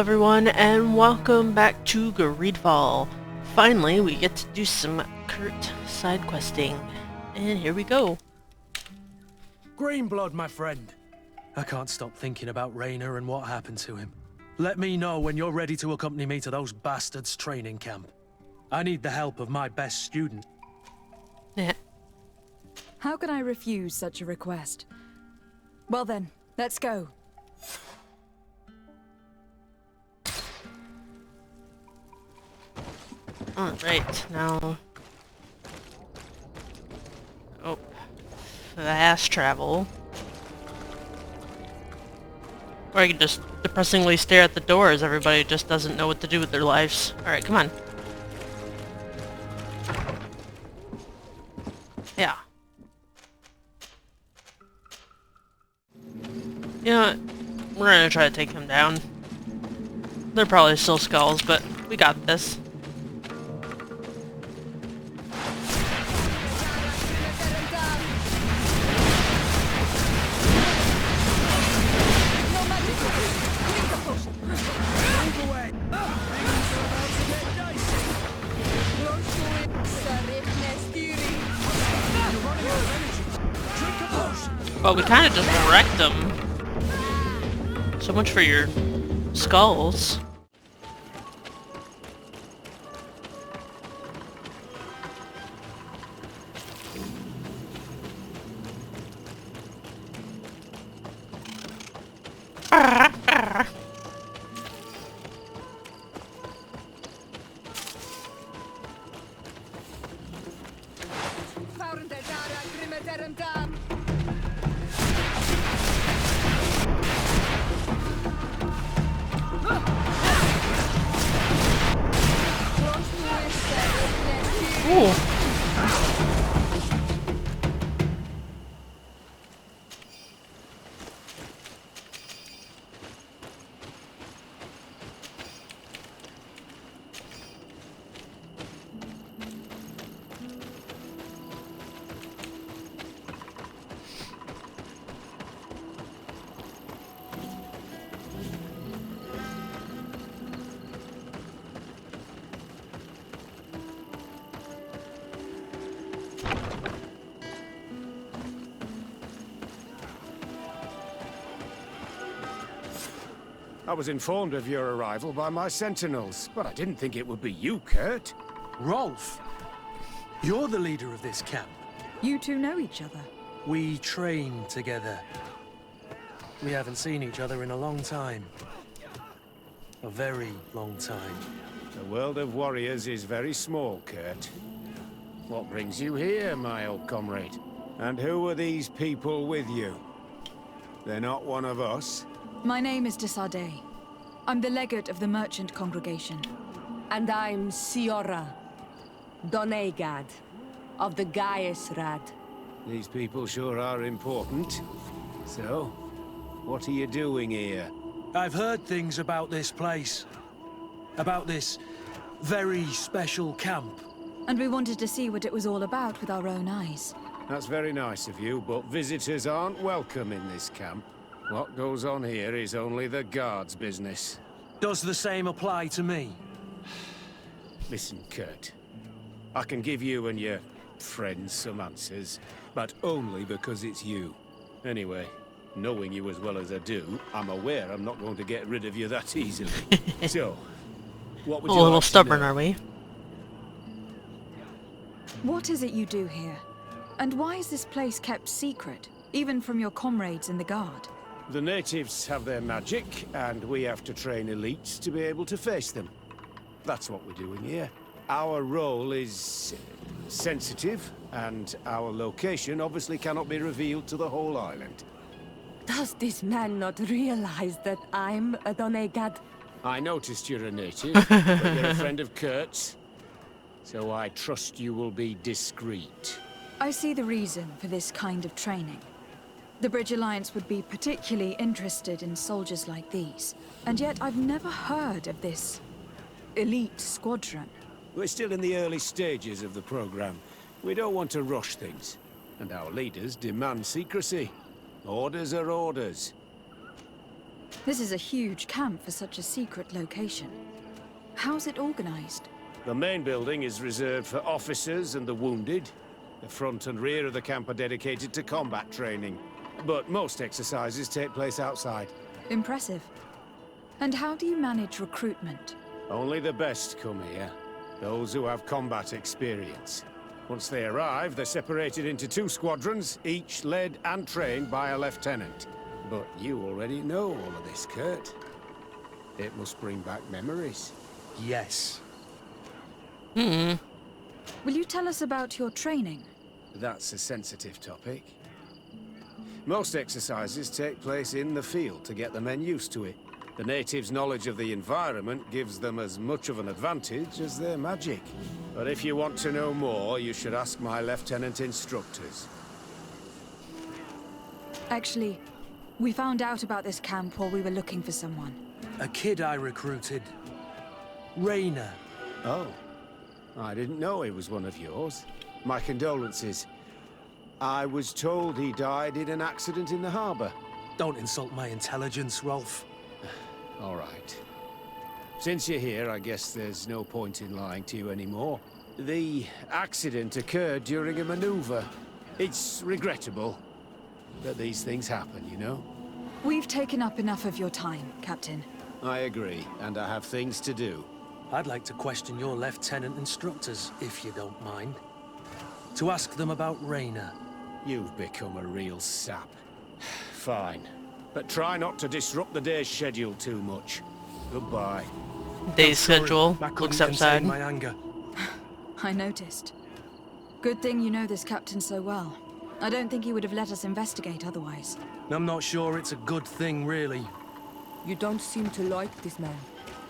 everyone, and welcome back to GreedFall. Finally, we get to do some Kurt side questing, and here we go. Green blood, my friend. I can't stop thinking about Rainer and what happened to him. Let me know when you're ready to accompany me to those bastards' training camp. I need the help of my best student. Yeah. How can I refuse such a request? Well then, let's go. Alright, now... Oh. Fast travel. Or I can just depressingly stare at the door as everybody just doesn't know what to do with their lives. Alright, come on. Yeah. You know what? We're gonna try to take him down. They're probably still skulls, but we got this. Well, we kind of just wrecked them. So much for your skulls. Ooh. I was informed of your arrival by my sentinels, but I didn't think it would be you, Kurt. Rolf, you're the leader of this camp. You two know each other. We train together. We haven't seen each other in a long time. A very long time. The world of warriors is very small, Kurt. What brings you here, my old comrade? And who are these people with you? They're not one of us? My name is Desade. I'm the legate of the merchant congregation. And I'm Siora, Donegad, of the Gaiusrad. These people sure are important. So, what are you doing here? I've heard things about this place. About this very special camp. And we wanted to see what it was all about with our own eyes. That's very nice of you, but visitors aren't welcome in this camp. What goes on here is only the guards' business. Does the same apply to me? Listen, Kurt. I can give you and your friends some answers, but only because it's you. Anyway, knowing you as well as I do, I'm aware I'm not going to get rid of you that easily. So, what would you like to know? A little stubborn, are we? What is it you do here? And why is this place kept secret, even from your comrades in the guard? The natives have their magic, and we have to train elites to be able to face them. That's what we're doing here. Our role is sensitive, and our location obviously cannot be revealed to the whole island. Does this man not realize that I'm a Donegad? I noticed you're a native, but you're a friend of Kurt's, so I trust you will be discreet. I see the reason for this kind of training. The Bridge Alliance would be particularly interested in soldiers like these. And yet I've never heard of this elite squadron. We're still in the early stages of the program. We don't want to rush things. And our leaders demand secrecy. Orders are orders. This is a huge camp for such a secret location. How's it organized? The main building is reserved for officers and the wounded. The front and rear of the camp are dedicated to combat training. But most exercises take place outside. Impressive. And how do you manage recruitment? Only the best come here. Those who have combat experience. Once they arrive, they're separated into 2 squadrons, each led and trained by a lieutenant. But you already know all of this, Kurt. It must bring back memories. Yes. Will you tell us about your training? That's a sensitive topic. Most exercises take place in the field to get the men used to it. The natives' knowledge of the environment gives them as much of an advantage as their magic. But if you want to know more, you should ask my lieutenant instructors. Actually, we found out about this camp while we were looking for someone. A kid I recruited. Rainer. Oh, I didn't know he was one of yours. My condolences. I was told he died in an accident in the harbor. Don't insult my intelligence, Rolf. All right. Since you're here, I guess there's no point in lying to you anymore. The accident occurred during a maneuver. It's regrettable that these things happen, you know? We've taken up enough of your time, Captain. I agree, and I have things to do. I'd like to question your lieutenant instructors, if you don't mind. To ask them about Rainer. You've become a real sap. Fine. But try not to disrupt the day's schedule too much. Goodbye. Day's schedule. I couldn't Looks outside. contain my anger. I noticed. Good thing you know this captain so well. I don't think he would have let us investigate otherwise. I'm not sure it's a good thing, really. You don't seem to like this man.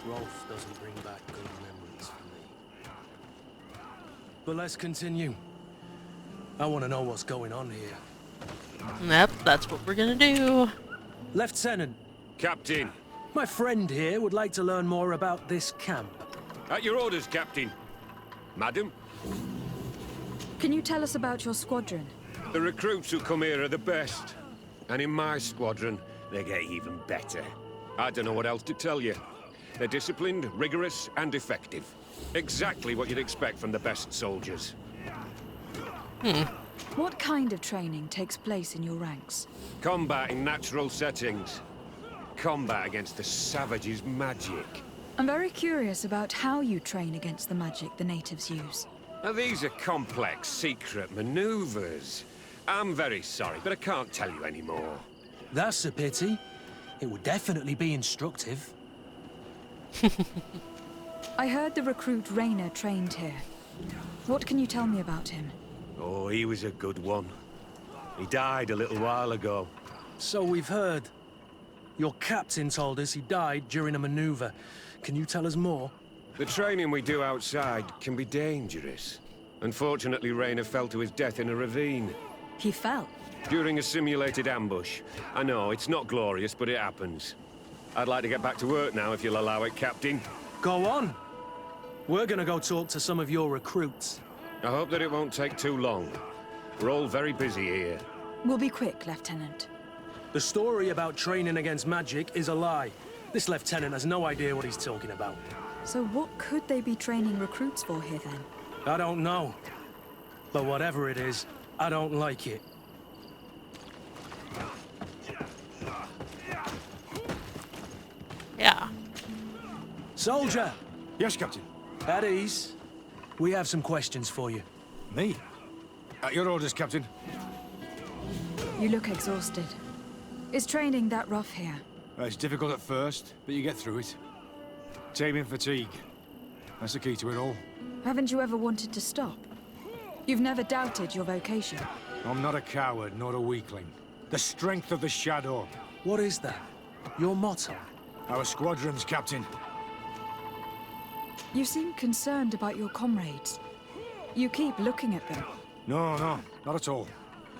Rolf doesn't bring back good memories for me. But let's continue. I want to know what's going on here. Yep, that's what we're gonna do. Lieutenant, Captain! my friend here would like to learn more about this camp. At your orders, Captain. Madam? Can you tell us about your squadron? The recruits who come here are the best. And in my squadron, they get even better. I don't know what else to tell you. They're disciplined, rigorous, and effective. Exactly what you'd expect from the best soldiers. What kind of training takes place in your ranks? Combat in natural settings. Combat against the savages' magic. I'm very curious about how you train against the magic the natives use. Now, these are complex, secret maneuvers. I'm very sorry, but I can't tell you anymore. That's a pity. It would definitely be instructive. I heard the recruit Rainer trained here. What can you tell me about him? Oh, he was a good one. He died a little while ago. So we've heard. Your captain told us he died during a maneuver. Can you tell us more? The training we do outside can be dangerous. Unfortunately, Rainer fell to his death in a ravine. He fell. During a simulated ambush. I know, it's not glorious, but it happens. I'd like to get back to work now, if you'll allow it, Captain. Go on. We're gonna go talk to some of your recruits. I hope that it won't take too long. We're all very busy here. We'll be quick, Lieutenant. The story about training against magic is a lie. This lieutenant has no idea what he's talking about. So what could they be training recruits for here then? I don't know. But whatever it is, I don't like it. Yeah. Soldier! Yes, Captain. At ease. We have some questions for you. Me? At your orders, Captain. You look exhausted. Is training that rough here? It's difficult at first, but you get through it. Taming fatigue. That's the key to it all. Haven't you ever wanted to stop? You've never doubted your vocation. I'm not a coward, nor a weakling. The strength of the shadow. What is that? Your motto? Our squadrons, Captain. You seem concerned about your comrades. You keep looking at them. No, not at all.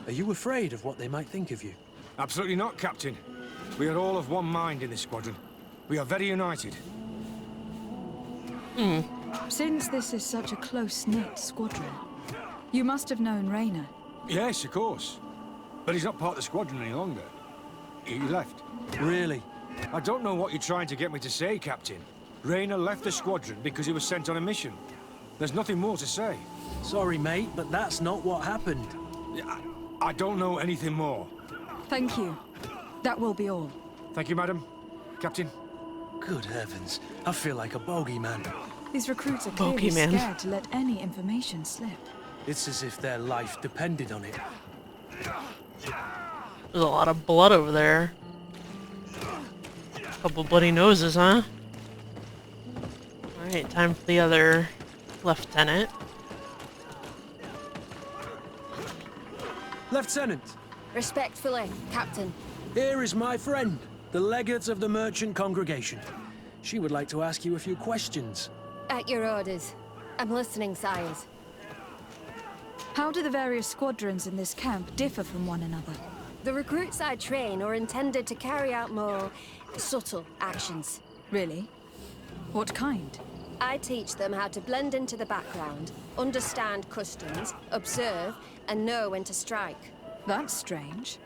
Are you afraid of what they might think of you? Absolutely not, Captain. We are all of one mind in this squadron. We are very united. Since this is such a close-knit squadron, you must have known Rainer. Yes, of course. But he's not part of the squadron any longer. He left. Really? I don't know what you're trying to get me to say, Captain. Rayner left the squadron because he was sent on a mission. There's nothing more to say. Sorry, mate, but that's not what happened. I don't know anything more. Thank you. That will be all. Thank you, madam. Captain. Good heavens, I feel like a bogeyman. These recruits are clearly Bogeyman. scared to let any information slip. It's as if their life depended on it. There's a lot of blood over there. Couple bloody noses, huh? Alright, time for the other lieutenant. Lieutenant, Respectfully, Captain. here is my friend, the legate of the merchant congregation. She would like to ask you a few questions. At your orders. I'm listening, sires. How do the various squadrons in this camp differ from one another? The recruits I train are intended to carry out more subtle actions. Really? What kind? I teach them how to blend into the background, understand customs, observe, and know when to strike. That's strange.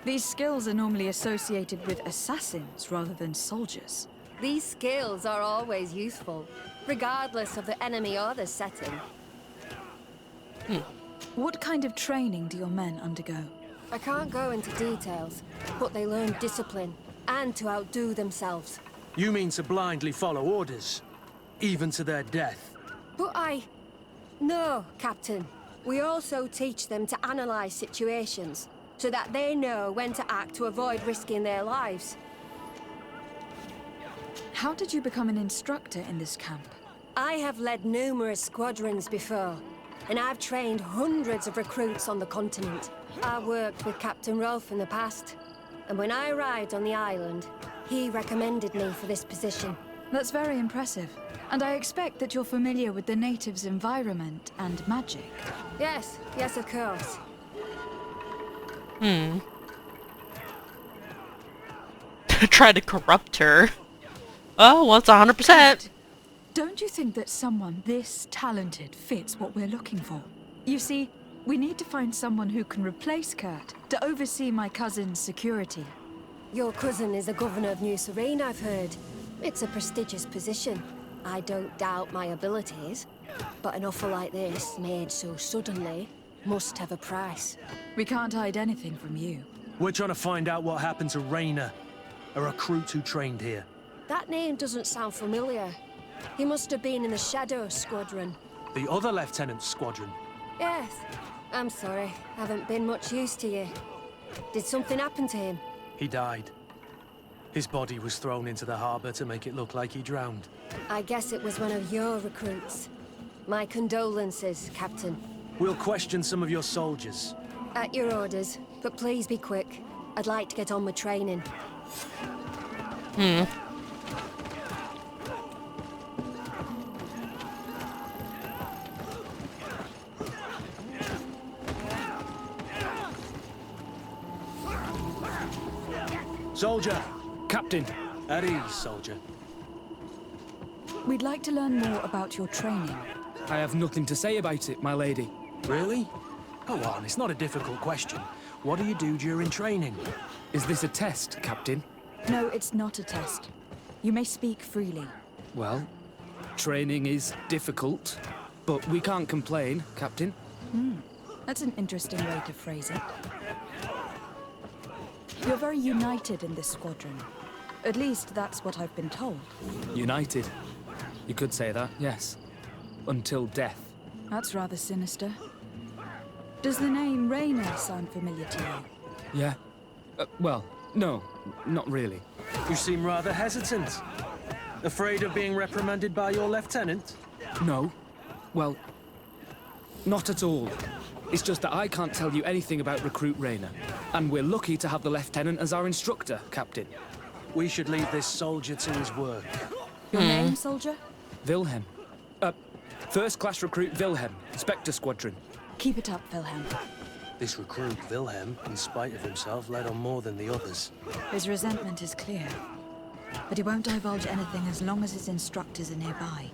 These skills are normally associated with assassins rather than soldiers. These skills are always useful, regardless of the enemy or the setting. What kind of training do your men undergo? I can't go into details, but they learn discipline and to outdo themselves. You mean to blindly follow orders, even to their death? But No, Captain. We also teach them to analyze situations, so that they know when to act to avoid risking their lives. How did you become an instructor in this camp? I have led numerous squadrons before, and I've trained hundreds of recruits on the continent. I worked with Captain Rolfe in the past, and when I arrived on the island, he recommended me for this position. That's very impressive. And I expect that you're familiar with the natives' environment and magic. Yes, of course. Try to corrupt her. Oh, well, it's 100%. Don't you think that someone this talented fits what we're looking for? You see, we need to find someone who can replace Kurt to oversee my cousin's security. Your cousin is the governor of New Serene, I've heard. It's a prestigious position. I don't doubt my abilities, but an offer like this, made so suddenly, must have a price. We can't hide anything from you. We're trying to find out what happened to Rayner, a recruit who trained here. That name doesn't sound familiar. He must have been in the Shadow Squadron. The other lieutenant's squadron. Yes. I'm sorry, haven't been much use to you. Did something happen to him? He died. His body was thrown into the harbor to make it look like he drowned. I guess it was one of your recruits. My condolences, Captain. We'll question some of your soldiers. At your orders, but please be quick. I'd like to get on with training. Soldier! Captain! At ease, soldier. We'd like to learn more about your training. I have nothing to say about it, my lady. Really? Go on, it's not a difficult question. What do you do during training? Is this a test, Captain? No, it's not a test. You may speak freely. Well, training is difficult, but we can't complain, Captain. That's an interesting way to phrase it. You're very united in this squadron. At least that's what I've been told. United. You could say that, yes. Until death. That's rather sinister. Does the name Rayner sound familiar to you? Yeah? Well, no, not really. You seem rather hesitant. Afraid of being reprimanded by your lieutenant? No. Well, not at all. It's just that I can't tell you anything about Recruit Rayner. And we're lucky to have the Lieutenant as our instructor, Captain. We should leave this soldier to his work. Your name, soldier? Wilhelm. First-class recruit Wilhelm, Spectre Squadron. Keep it up, Wilhelm. This recruit, Wilhelm, in spite of himself, led on more than the others. His resentment is clear. But he won't divulge anything as long as his instructors are nearby.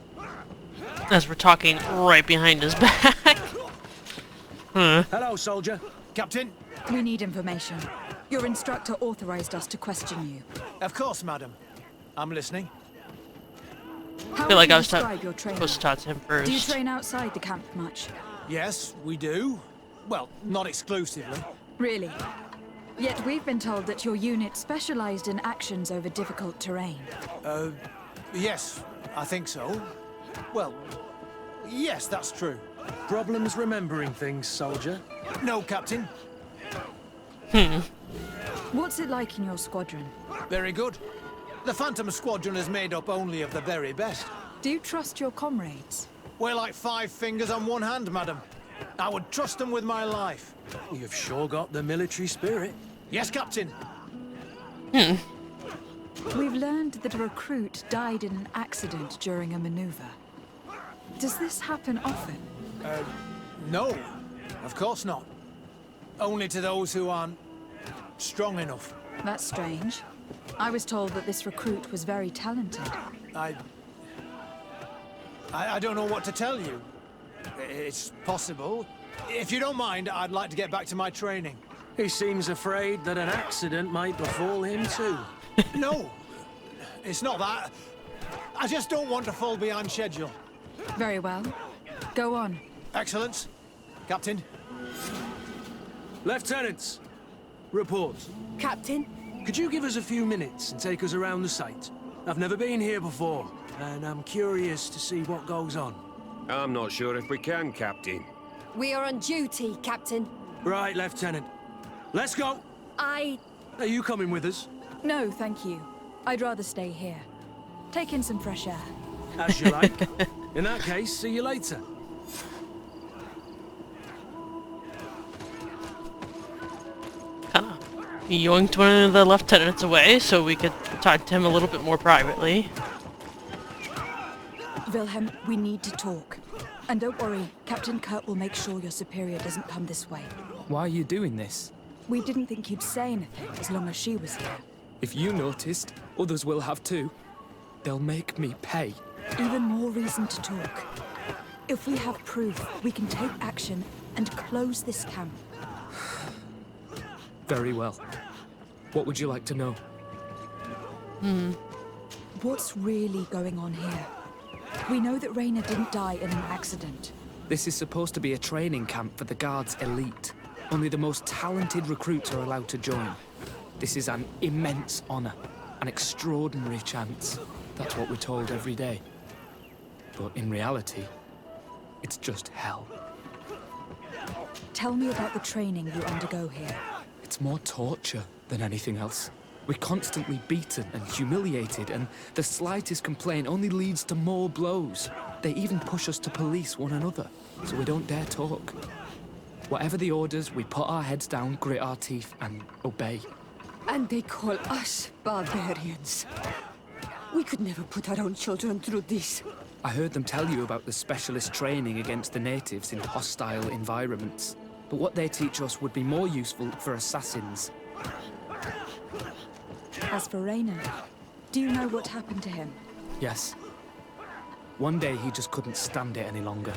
As we're talking right behind his back. Hello, soldier. Captain! We need information. Your instructor authorized us to question you. Of course, madam. I'm listening. How I feel like would you I was describe your training? supposed to talk to him first. Do you train outside the camp much? Yes, we do. Well, not exclusively. Really? Yet we've been told that your unit specialized in actions over difficult terrain. Yes, I think so. Well, yes, that's true. Problems remembering things, soldier? No, Captain. What's it like in your squadron? Very good. The Phantom Squadron is made up only of the very best. Do you trust your comrades? We're like 5 fingers on one hand, madam. I would trust them with my life. You've sure got the military spirit. Yes, Captain. We've learned that a recruit died in an accident during a maneuver. Does this happen often? No, of course not. Only to those who aren't strong enough. That's strange. I was told that this recruit was very talented. I don't know what to tell you. It's possible. If you don't mind, I'd like to get back to my training. He seems afraid that an accident might befall him too. No, it's not that. I just don't want to fall behind schedule. Very well. Go on. Excellence. Captain. Lieutenants, report. Captain? Could you give us a few minutes and take us around the site? I've never been here before, and I'm curious to see what goes on. I'm not sure if we can, Captain. We are on duty, Captain. Right, Lieutenant. Let's go! Are you coming with us? No, thank you. I'd rather stay here. Take in some fresh air. As you like. In that case, see you later. Kinda yoinked one of the lieutenants away so we could talk to him a little bit more privately. Wilhelm, we need to talk. And don't worry, Captain Kurt will make sure your superior doesn't come this way. Why are you doing this? We didn't think you'd say anything as long as she was here. If you noticed, others will have too. They'll make me pay. Even more reason to talk. If we have proof, we can take action and close this camp. Very well. What would you like to know? What's really going on here? We know that Rainer didn't die in an accident. This is supposed to be a training camp for the Guard's elite. Only the most talented recruits are allowed to join. This is an immense honor, an extraordinary chance. That's what we're told every day. But in reality, it's just hell. Tell me about the training you undergo here. It's more torture than anything else. We're constantly beaten and humiliated, and the slightest complaint only leads to more blows. They even push us to police one another, so we don't dare talk. Whatever the orders, we put our heads down, grit our teeth, and obey. And they call us barbarians. We could never put our own children through this. I heard them tell you about the specialist training against the natives in hostile environments. But what they teach us would be more useful for assassins. As for Rainer, do you know what happened to him? Yes. One day he just couldn't stand it any longer.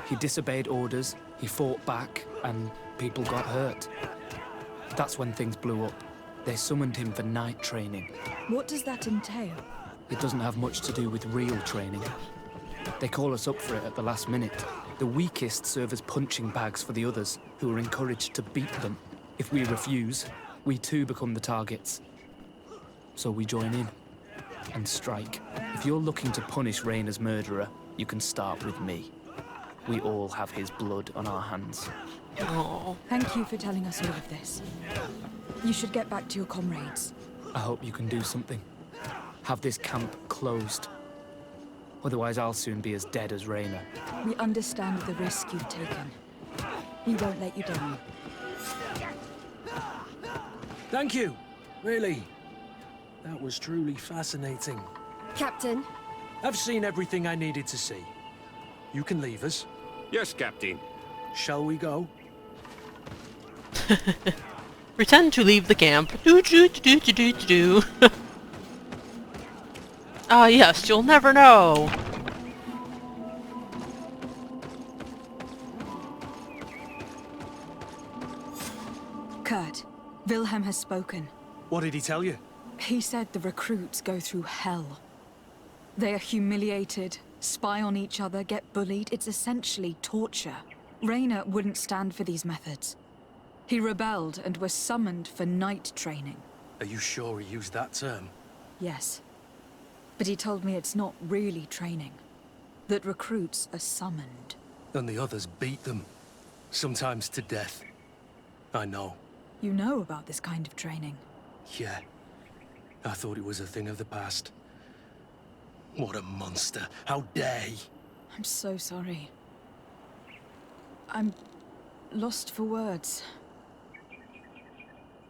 He disobeyed orders, he fought back, and people got hurt. That's when things blew up. They summoned him for night training. What does that entail? It doesn't have much to do with real training. They call us up for it at the last minute. The weakest serve as punching bags for the others, who are encouraged to beat them. If we refuse, we too become the targets. So we join in and strike. If you're looking to punish Rainer's murderer, you can start with me. We all have his blood on our hands. Oh. Thank you for telling us all of this. You should get back to your comrades. I hope you can do something. Have this camp closed. Otherwise I'll soon be as dead as Rainer. We understand the risk you've taken. We won't let you down. Thank you. Really. That was truly fascinating. Captain, I've seen everything I needed to see. You can leave us. Yes, Captain. Shall we go? Pretend to leave the camp. Do do do do do do do. Ah, yes, you'll never know. Kurt, Wilhelm has spoken. What did he tell you? He said the recruits go through hell. They are humiliated, spy on each other, get bullied. It's essentially torture. Raynor wouldn't stand for these methods. He rebelled and was summoned for night training. Are you sure he used that term? Yes. But he told me it's not really training. That recruits are summoned. And the others beat them. Sometimes to death. I know. You know about this kind of training? Yeah. I thought it was a thing of the past. What a monster. How dare he? I'm so sorry. I'm lost for words.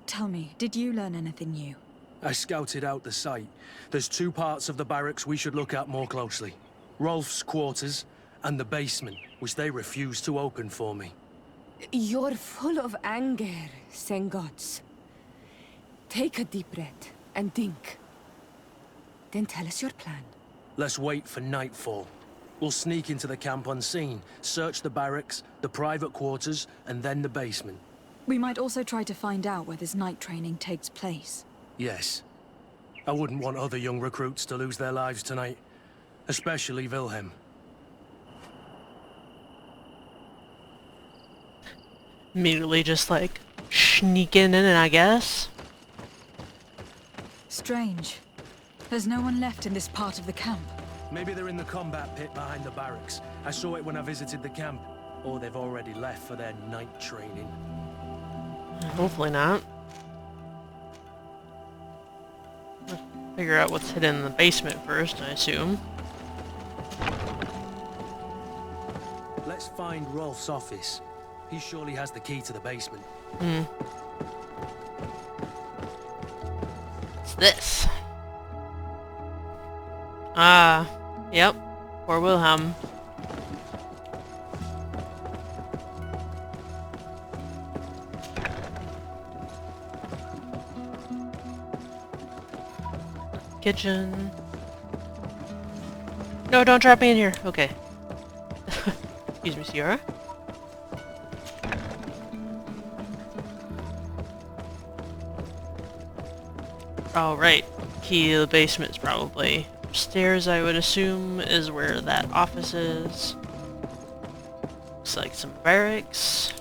Tell me, did you learn anything new? I scouted out the site. There's 2 parts of the barracks we should look at more closely. Rolf's quarters and the basement, which they refused to open for me. You're full of anger, Sengots. Take a deep breath and think. Then tell us your plan. Let's wait for nightfall. We'll sneak into the camp unseen, search the barracks, the private quarters, and then the basement. We might also try to find out where this night training takes place. Yes. I wouldn't want other young recruits to lose their lives tonight. Especially Wilhelm. Immediately just like sneaking in, I guess. Strange. There's no one left in this part of the camp. Maybe they're in the combat pit behind the barracks. I saw it when I visited the camp. Or they've already left for their night training. Hopefully not. Figure out what's hidden in the basement first, I assume. Let's find Rolf's office. He surely has the key to the basement. What's this? Yep. Poor Wilhelm. Kitchen. No, don't trap me in here. Okay. Excuse me, Sierra. Oh, right. Key to the basement is probably upstairs, I would assume, is where that office is. Looks like some barracks.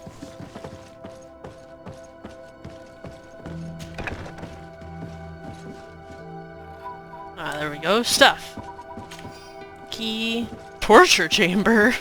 Ah, there we go. Stuff. Key. Torture chamber.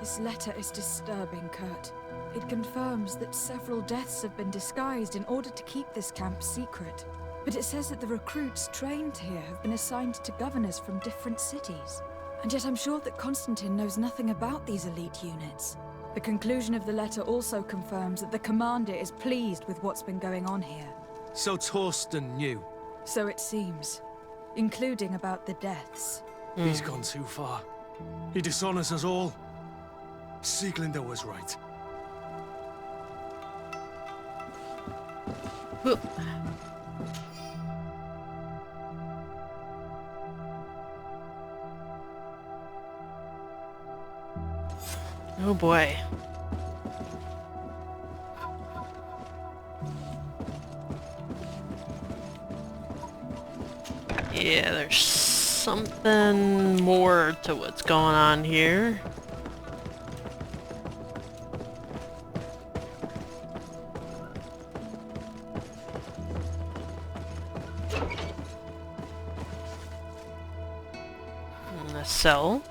This letter is disturbing, Kurt. It confirms that several deaths have been disguised in order to keep this camp secret. But it says that the recruits trained here have been assigned to governors from different cities. And yet I'm sure that Constantine knows nothing about these elite units. The conclusion of the letter also confirms that the commander is pleased with what's been going on here. So Torsten knew. So it seems. Including about the deaths. He's gone too far. He dishonors us all. Sieglinder was right. Oh boy. Yeah, there's something more to what's going on here. A cell.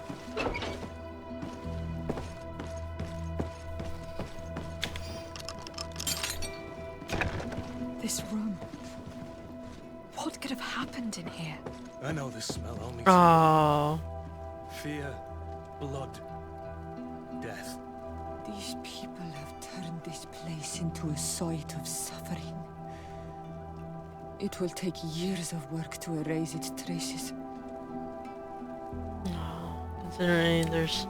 This room. What could have happened in here? I know this smell only. Oh. Fear, blood, death. These people have turned this place into a site of suffering. It will take years of work to erase its traces. Considering there's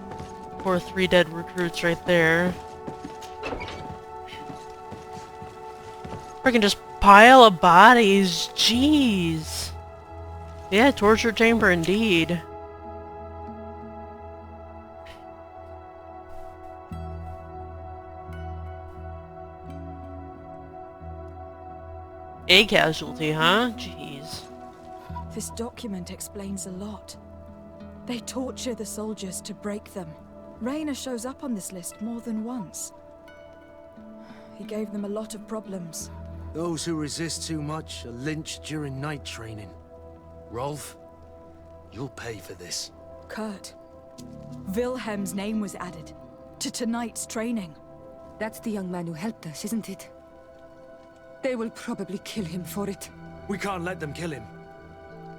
3 dead recruits right there. Freaking just pile of bodies, jeez. Yeah, torture chamber indeed. A casualty, huh? Jeez. This document explains a lot. They torture the soldiers to break them. Raynor shows up on this list more than once. He gave them a lot of problems. Those who resist too much are lynched during night training. Rolf, you'll pay for this. Kurt, Wilhelm's name was added to tonight's training. That's the young man who helped us, isn't it? They will probably kill him for it. We can't let them kill him.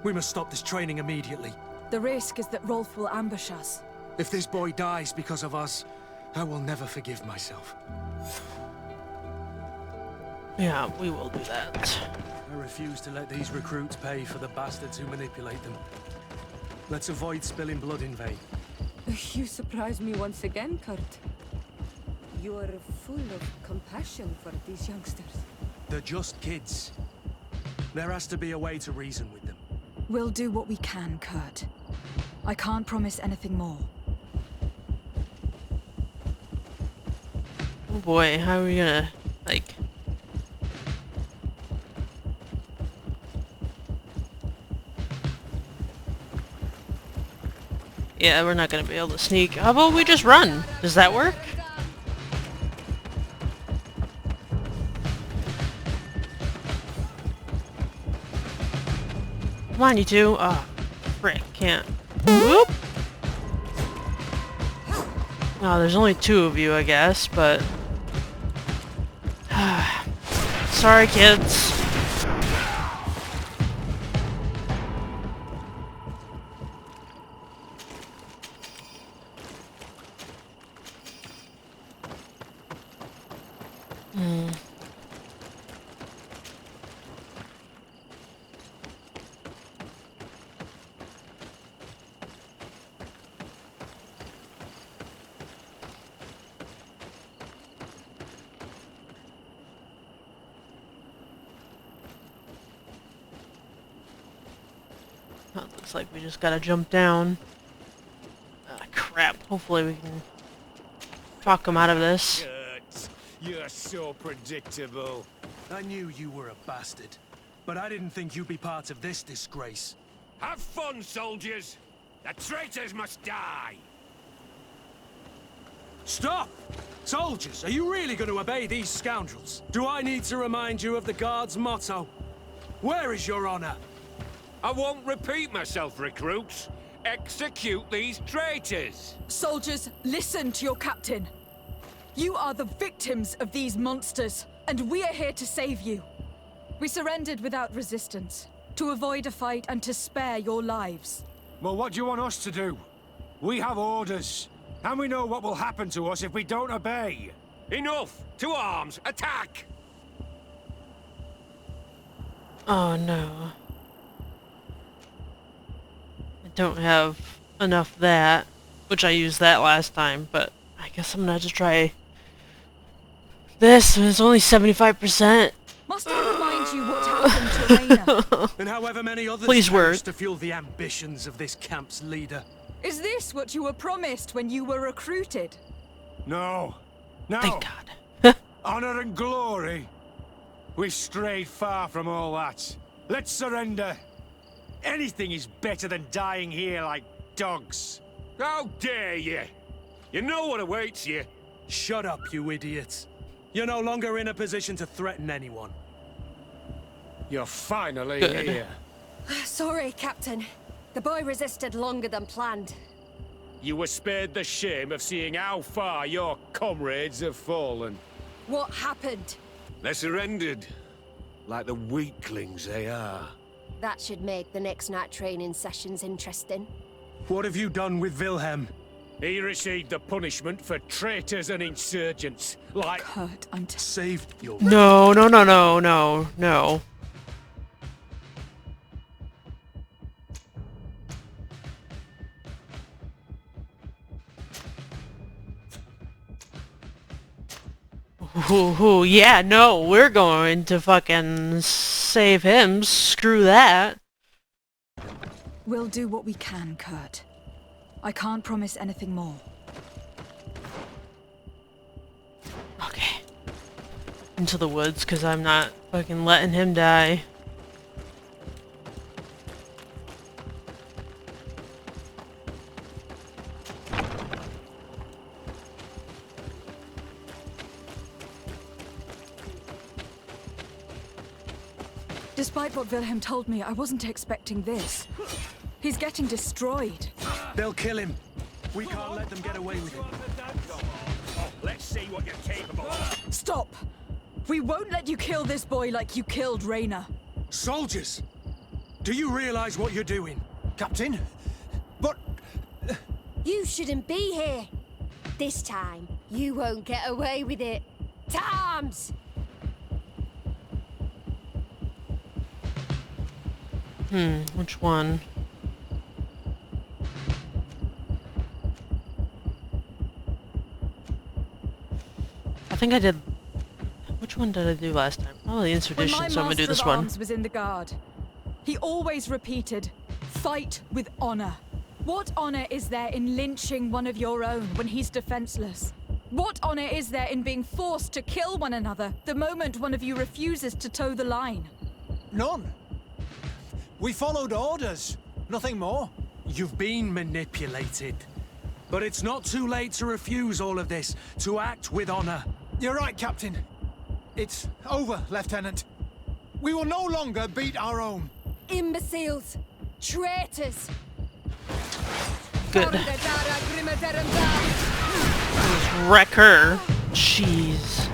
We must stop this training immediately. The risk is that Rolf will ambush us. If this boy dies because of us, I will never forgive myself. Yeah, we will do that. I refuse to let these recruits pay for the bastards who manipulate them. Let's avoid spilling blood in vain. You surprise me once again, Kurt. You're full of compassion for these youngsters. They're just kids. There has to be a way to reason with them. We'll do what we can, Kurt. I can't promise anything more. Oh boy, how are we gonna, like... Yeah, we're not gonna be able to sneak. How about we just run? Does that work? Come on, you two. Oh, frick, can't. Whoop! Oh, there's only two of you, I guess, but... Sorry, kids. Looks like we just gotta jump down. Ah, crap. Hopefully we can talk him out of this. Kurt, you're so predictable. I knew you were a bastard, but I didn't think you'd be part of this disgrace. Have fun, soldiers! The traitors must die! Stop! Soldiers, are you really going to obey these scoundrels? Do I need to remind you of the Guard's motto? Where is your honor? I won't repeat myself, recruits. Execute these traitors! Soldiers, listen to your captain. You are the victims of these monsters, and we are here to save you. We surrendered without resistance, to avoid a fight and to spare your lives. Well, what do you want us to do? We have orders, and we know what will happen to us if we don't obey. Enough! To arms! Attack! Oh no. I don't have enough of that, which I used that last time, but I guess I'm gonna have to try this. It's only 75%. Must I remind you what happened to Raynor? And however many others Please perished to fuel the ambitions of this camp's leader. Is this what you were promised when you were recruited? No. No. Thank God. Honor and glory. We've strayed far from all that. Let's surrender. Anything is better than dying here like dogs. How dare you! You know what awaits you. Shut up, you idiots. You're no longer in a position to threaten anyone. You're finally Good. here. Sorry, Captain. The boy resisted longer than planned. You were spared the shame of seeing how far your comrades have fallen. What happened? They surrendered. Like the weaklings they are. That should make the next night training sessions interesting. What have you done with Wilhelm? He received the punishment for traitors and insurgents, like... Kurt, I'm Saved your... No, no, no, no, no, no. Ooh, yeah, no, we're going to fucking save him. Screw that. We'll do what we can, Kurt. I can't promise anything more. Okay. into the woods because I'm not fucking letting him die. Despite what Wilhelm told me, I wasn't expecting this. He's getting destroyed. They'll kill him. We can't let them get away with it. Let's see what you're capable of. Stop! We won't let you kill this boy like you killed Raina. Soldiers! Do you realize what you're doing? Captain? But... You shouldn't be here. This time, you won't get away with it. Times! Which one? I think I did... Which one did I do last time? Oh, the When Insurdition, my so I'm gonna do master this of one. arms was in the guard, he always repeated, fight with honor. What honor is there in lynching one of your own when he's defenseless? What honor is there in being forced to kill one another the moment one of you refuses to toe the line? None. We followed orders. Nothing more. You've been manipulated. But it's not too late to refuse all of this, to act with honor. You're right, Captain. It's over, Lieutenant. We will no longer beat our own. Imbeciles! Traitors! Good. Wreck her. Jeez.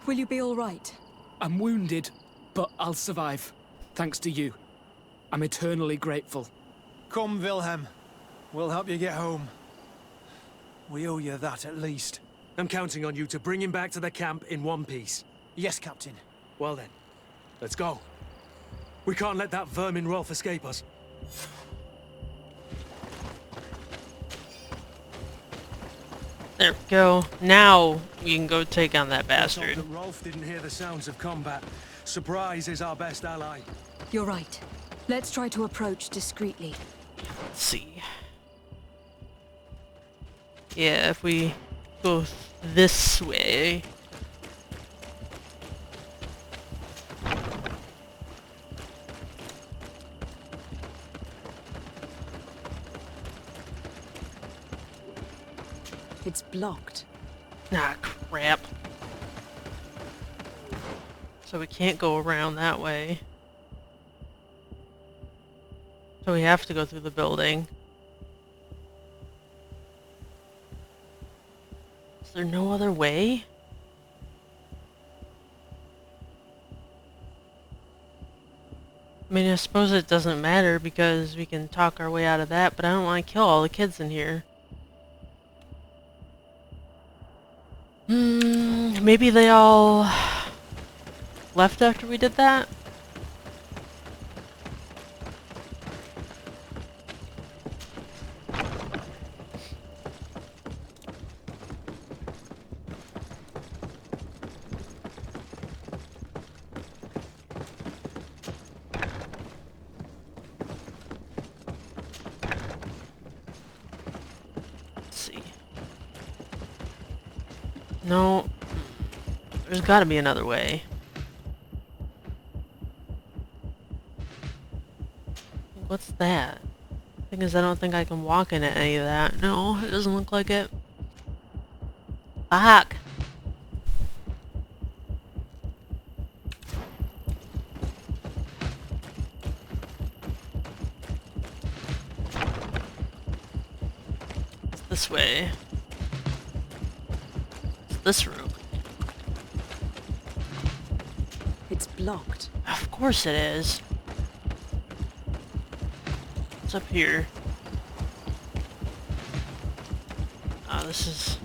Will you be all right? I'm wounded, but I'll survive. Thanks to you. I'm eternally grateful. Come, Wilhelm. We'll help you get home. We owe you that at least. I'm counting on you to bring him back to the camp in one piece. Yes, Captain. Well then, let's go. We can't let that vermin Rolf escape us. There we go. Now we can go take on that Let's hope bastard. that Rolf didn't hear the sounds of combat. Surprise is our best ally. You're right. Let's try to approach discreetly. Let's see. Yeah, if we go this way. It's blocked. Ah, crap. So we can't go around that way. So we have to go through the building. Is there no other way? I mean, I suppose it doesn't matter because we can talk our way out of that, but I don't want to kill all the kids in here. Maybe they all left after we did that? Let's see. No. There's gotta be another way. What's that? Thing is, I don't think I can walk into any of that. No, it doesn't look like it. Fuck! It's this way. It's this room. It's blocked. Of course it is. What's up here? Oh, this is...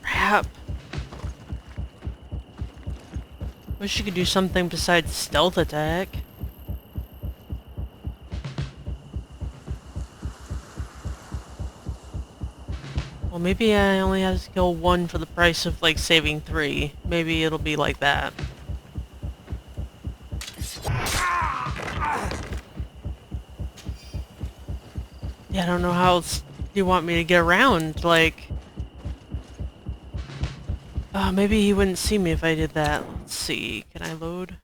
Crap. Wish you could do something besides stealth attack. Well, maybe I only have to kill one for the price of, like, saving 3. Maybe it'll be like that. Yeah, I don't know how else you want me to get around, like... maybe he wouldn't see me if I did that. Let's see, can I load?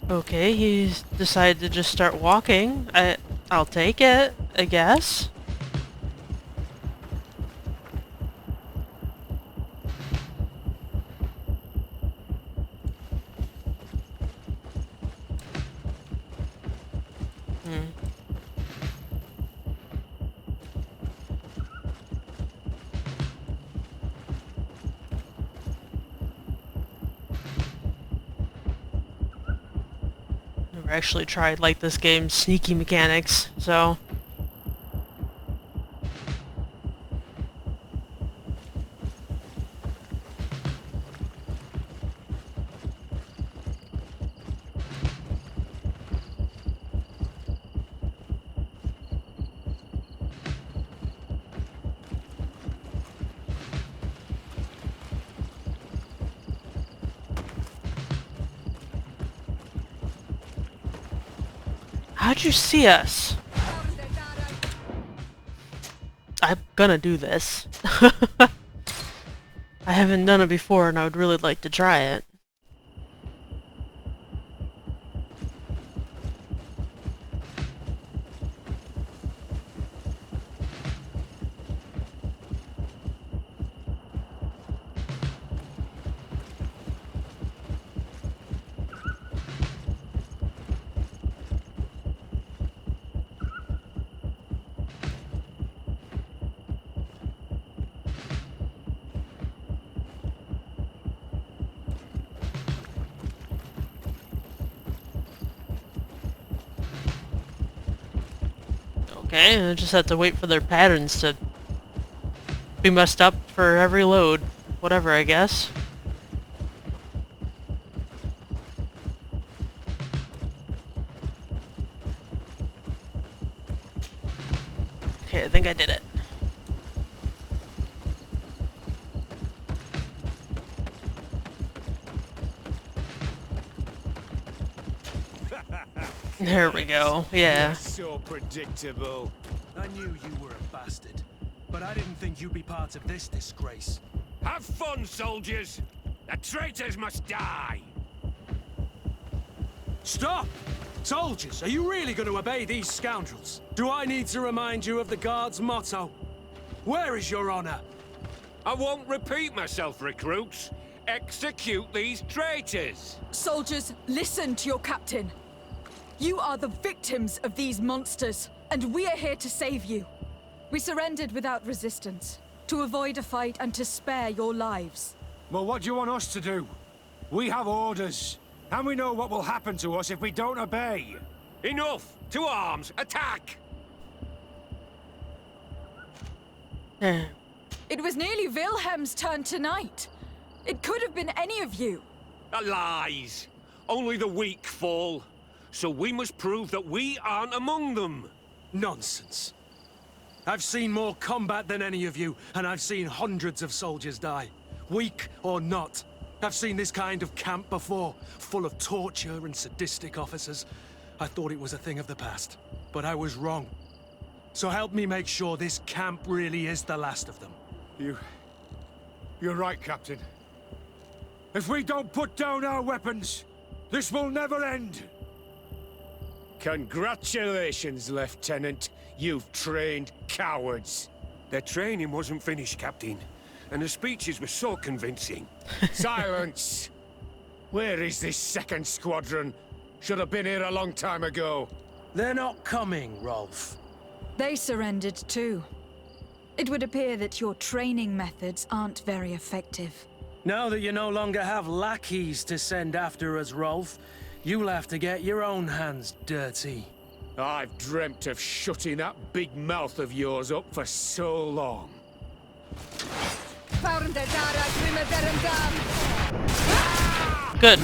Okay, he's decided to just start walking. I'll take it, I guess. Never actually tried, like, this game's sneaky mechanics, so... How'd you see us? I'm gonna do this. I haven't done it before and I would really like to try it. Okay, I just have to wait for their patterns to be messed up for every load. Whatever, I guess. Okay, I think I did it. There we go, yeah. You're so predictable. I knew you were a bastard, but I didn't think you'd be part of this disgrace. Have fun, soldiers! The traitors must die! Stop! Soldiers, are you really going to obey these scoundrels? Do I need to remind you of the Guard's motto? Where is your honor? I won't repeat myself, recruits. Execute these traitors! Soldiers, listen to your captain. You are the victims of these monsters, and we are here to save you. We surrendered without resistance, to avoid a fight and to spare your lives. Well, what do you want us to do? We have orders, and we know what will happen to us if we don't obey. Enough! To arms! Attack! It was nearly Wilhelm's turn tonight. It could have been any of you. Lies! Only the weak fall. So we must prove that we aren't among them. Nonsense. I've seen more combat than any of you, and I've seen hundreds of soldiers die. Weak or not. I've seen this kind of camp before, full of torture and sadistic officers. I thought it was a thing of the past, but I was wrong. So help me make sure this camp really is the last of them. You're right, Captain. If we don't put down our weapons, this will never end. Congratulations, Lieutenant. You've trained cowards. Their training wasn't finished, Captain. And the speeches were so convincing. Silence! Where is this second squadron? Should have been here a long time ago. They're not coming, Rolf. They surrendered too. It would appear that your training methods aren't very effective. Now that you no longer have lackeys to send after us, Rolf, you'll have to get your own hands dirty. I've dreamt of shutting that big mouth of yours up for so long. Good.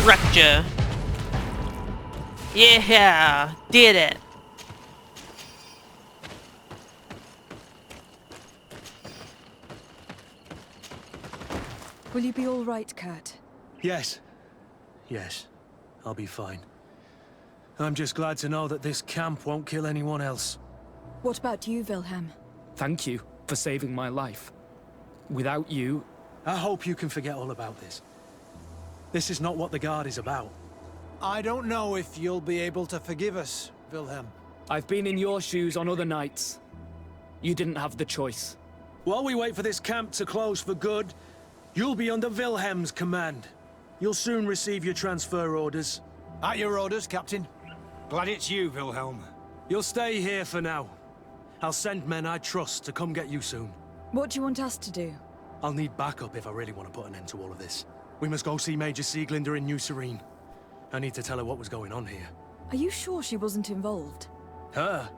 Wrecked ya. Yeah, did it. Will you be all right, Kurt? Yes. Yes. I'll be fine. I'm just glad to know that this camp won't kill anyone else. What about you, Wilhelm? Thank you for saving my life. Without you... I hope you can forget all about this. This is not what the Guard is about. I don't know if you'll be able to forgive us, Wilhelm. I've been in your shoes on other nights. You didn't have the choice. While we wait for this camp to close for good, you'll be under Wilhelm's command. You'll soon receive your transfer orders. At your orders, Captain. Glad it's you, Wilhelm. You'll stay here for now. I'll send men I trust to come get you soon. What do you want us to do? I'll need backup if I really want to put an end to all of this. We must go see Major Sieglinder in New Serene. I need to tell her what was going on here. Are you sure she wasn't involved? Her?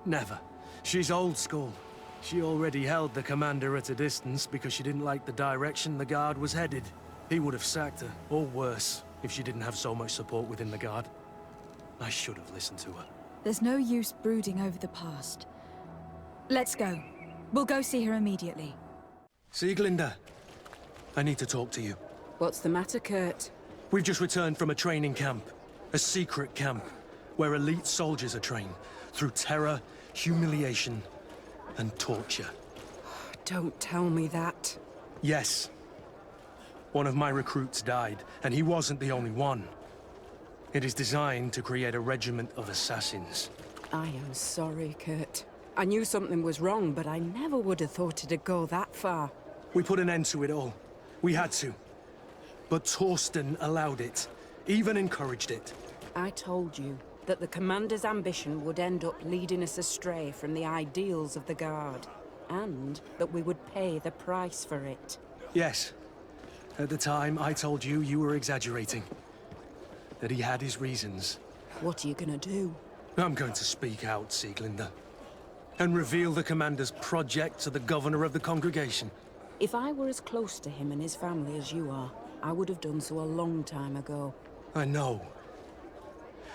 Never. She's old school. She already held the commander at a distance because she didn't like the direction the Guard was headed. He would have sacked her, or worse, if she didn't have so much support within the Guard. I should have listened to her. There's no use brooding over the past. Let's go. We'll go see her immediately. Sieglinder, I need to talk to you. What's the matter, Kurt? We've just returned from a training camp. A secret camp, where elite soldiers are trained through terror, humiliation, and torture. Don't tell me that. Yes. One of my recruits died, and he wasn't the only one. It is designed to create a regiment of assassins. I am sorry, Kurt. I knew something was wrong, but I never would have thought it'd go that far. We put an end to it all. We had to. But Torsten allowed it, even encouraged it. I told you that the Commander's ambition would end up leading us astray from the ideals of the Guard, and that we would pay the price for it. Yes. At the time, I told you you were exaggerating. That he had his reasons. What are you gonna do? I'm going to speak out, Sieglinder. And reveal the Commander's project to the Governor of the congregation. If I were as close to him and his family as you are, I would have done so a long time ago. I know.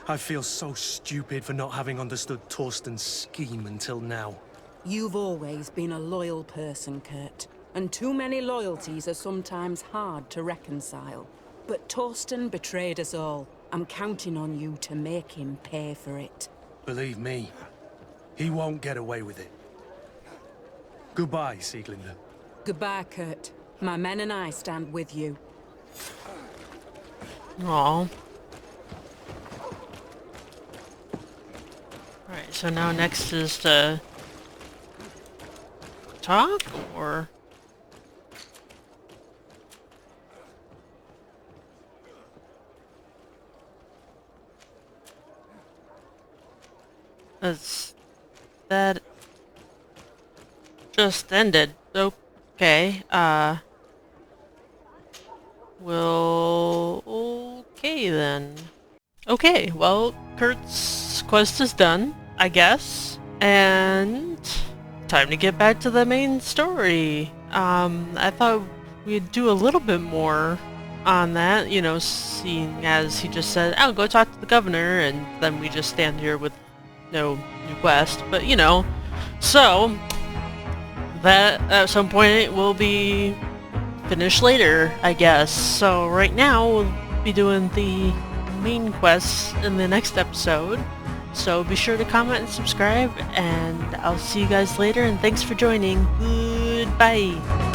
I feel so stupid for not having understood Torsten's scheme until now. You've always been a loyal person, Kurt. And too many loyalties are sometimes hard to reconcile. But Torsten betrayed us all. I'm counting on you to make him pay for it. Believe me, he won't get away with it. Goodbye, Sieglinder. Goodbye, Kurt. My men and I stand with you. Aww. Alright, so now next is to talk, or... That just ended. Okay, okay then. Okay, well, Kurt's quest is done, I guess. And time to get back to the main story. I thought we'd do a little bit more on that, you know, seeing as he just said, "I'll go talk to the governor," and then we just stand here with no new quest. But, you know, so that at some point will be finished later, I guess. So right now we'll be doing the main quests in the next episode. So be sure to comment and subscribe, and I'll see you guys later, and thanks for joining. Goodbye.